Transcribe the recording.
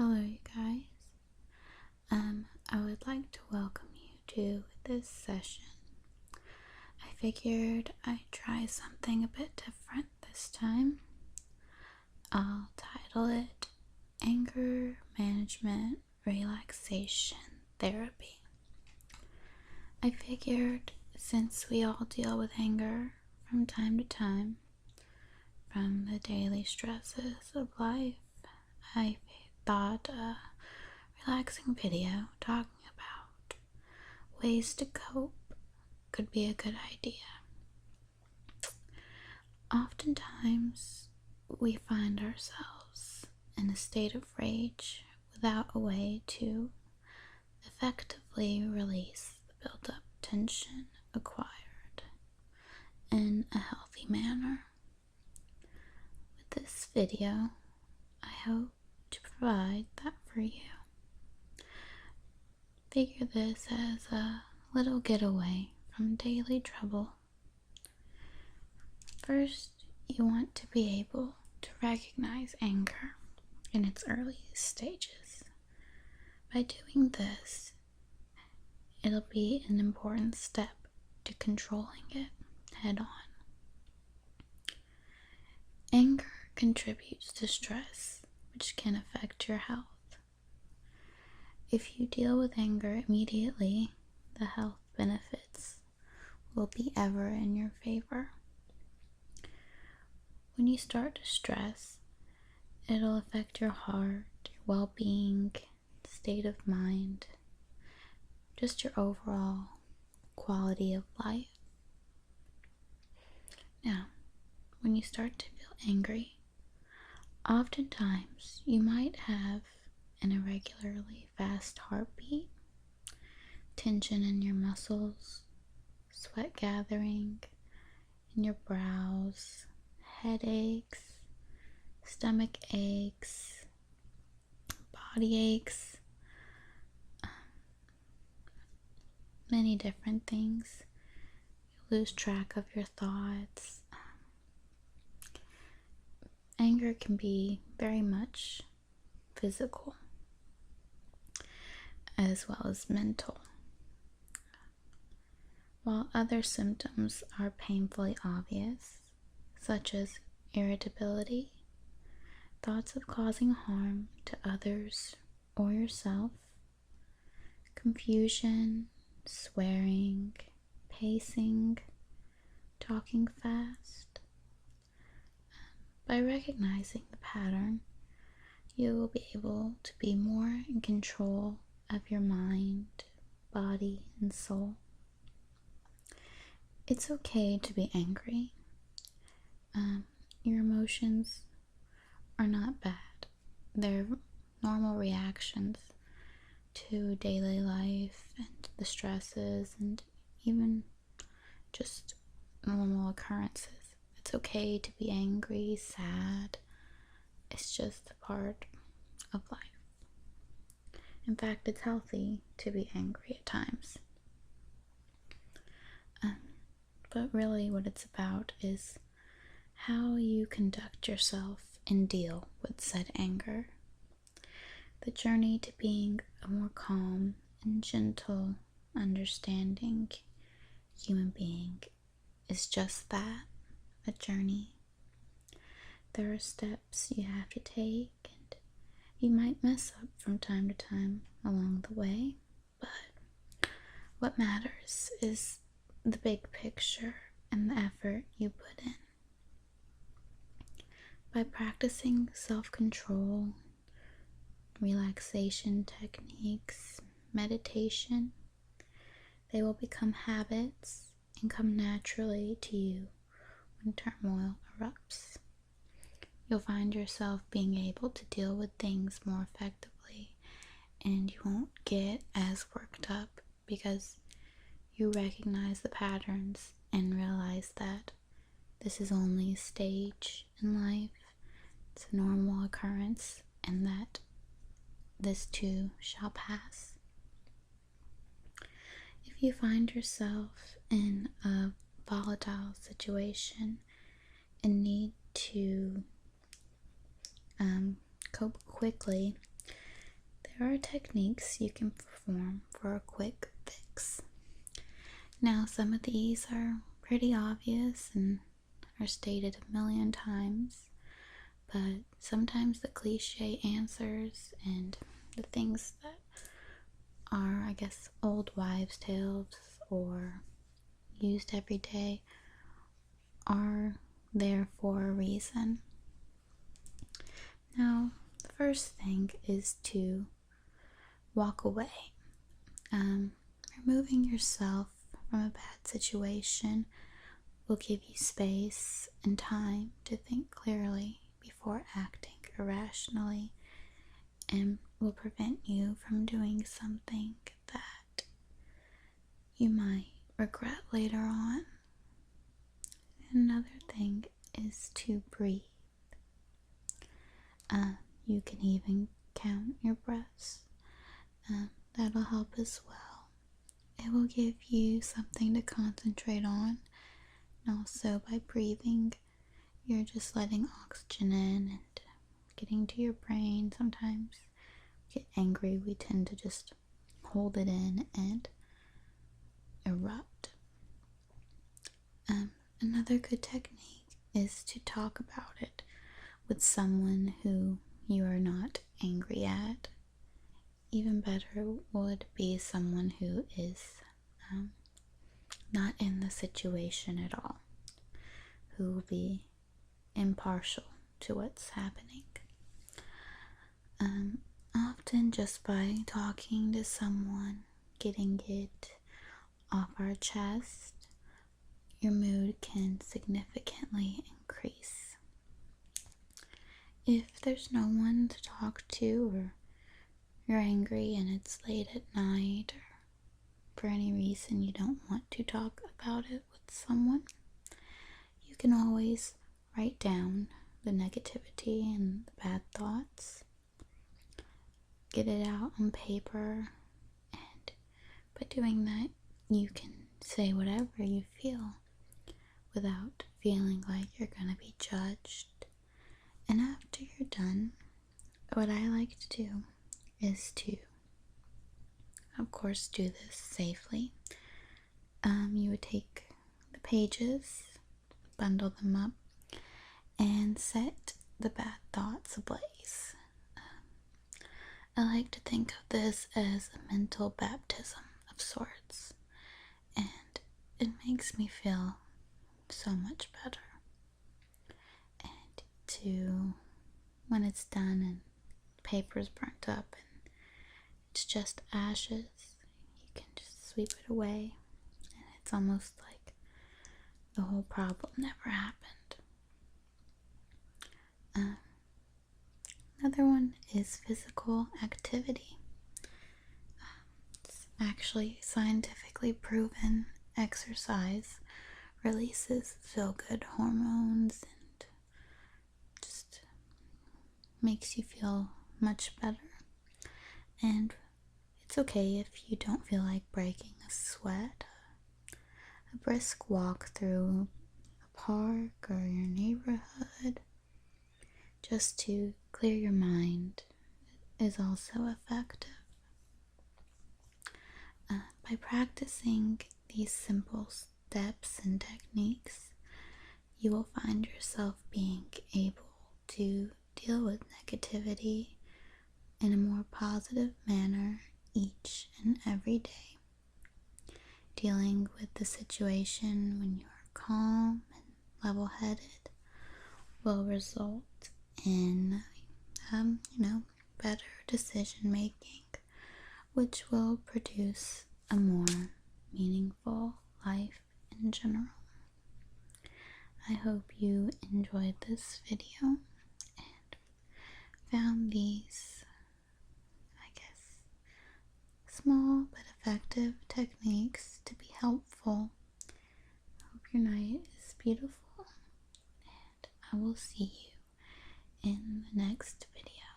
Hello, you guys. I would like to welcome you to this session. I figured I'd try something a bit different this time. I'll title it Anger Management Relaxation Therapy. I figured since we all deal with anger from time to time, from the daily stresses of life, I thought a relaxing video talking about ways to cope could be a good idea. Oftentimes, we find ourselves in a state of rage without a way to effectively release the built-up tension acquired in a healthy manner. With this video, I hope to provide that for you. Figure this as a little getaway from daily trouble. First, you want to be able to recognize anger in its early stages. By doing this, it'll be an important step to controlling it head on. Anger contributes to stress, which can affect your health. If you deal with anger immediately, the health benefits will be ever in your favor. When you start to stress, it'll affect your heart, your well-being, state of mind, just your overall quality of life. Now, when you start to feel angry, oftentimes you might have an irregularly fast heartbeat, tension in your muscles, sweat gathering in your brows, headaches, stomach aches, body aches, many different things. You lose track of your thoughts. Anger can be very much physical as well as mental. While other symptoms are painfully obvious, such as irritability, thoughts of causing harm to others or yourself, confusion, swearing, pacing, talking fast. By recognizing the pattern, you will be able to be more in control of your mind, body, and soul. It's okay to be angry. Your emotions are not bad. They're normal reactions to daily life and the stresses and even just normal occurrences. It's okay to be angry, sad. It's just a part of life. In fact, it's healthy to be angry at times. But really what it's about is how you conduct yourself and deal with said anger. The journey to being a more calm and gentle, understanding human being is just that, a journey. There are steps you have to take, and you might mess up from time to time along the way, but what matters is the big picture and the effort you put in. By practicing self-control, relaxation techniques, meditation, they will become habits and come naturally to you when turmoil erupts. You'll find yourself being able to deal with things more effectively, and you won't get as worked up because you recognize the patterns and realize that this is only a stage in life. It's a normal occurrence, and that this too shall pass. If you find yourself in a volatile situation and need to cope quickly, there are techniques you can perform for a quick fix. Now, some of these are pretty obvious and are stated a million times, but sometimes the cliche answers and the things that are, I guess, old wives' tales or used every day are there for a reason. Now, the first thing is to walk away. Removing yourself from a bad situation will give you space and time to think clearly before acting irrationally, and will prevent you from doing something that you might regret later on. Another thing is to breathe. You can even count your breaths. That'll help as well. It will give you something to concentrate on. And also, by breathing, you're just letting oxygen in and getting to your brain. Sometimes we get angry, we tend to just hold it in and erupt. Another good technique is to talk about it with someone who you are not angry at. Even better would be someone who is not in the situation at all, who will be impartial to what's happening. Often just by talking to someone, getting it off our chest, your mood can significantly increase. If there's no one to talk to, or you're angry and it's late at night, or for any reason you don't want to talk about it with someone, you can always write down the negativity and the bad thoughts. Get it out on paper, and by doing that, you can say whatever you feel without feeling like you're gonna be judged. And after you're done, what I like to do is to, of course, do this safely. You would take the pages, bundle them up, and set the bad thoughts ablaze. I like to think of this as a mental baptism of sorts, and it makes me feel so much better. And when it's done and the paper's burnt up and it's just ashes, you can just sweep it away, and it's almost like the whole problem never happened. Another one is physical activity. It's actually scientifically proven exercise releases feel-good hormones and just makes you feel much better. And it's okay if you don't feel like breaking a sweat. A brisk walk through a park or your neighborhood just to clear your mind is also effective. By practicing these simple steps and techniques, you will find yourself being able to deal with negativity in a more positive manner each and every day. Dealing with the situation when you are calm and level-headed will result in, better decision making, which will produce a more meaningful life in general. I hope you enjoyed this video and found these, small but effective techniques to be helpful. Hope your night is beautiful, and I will see you in the next video.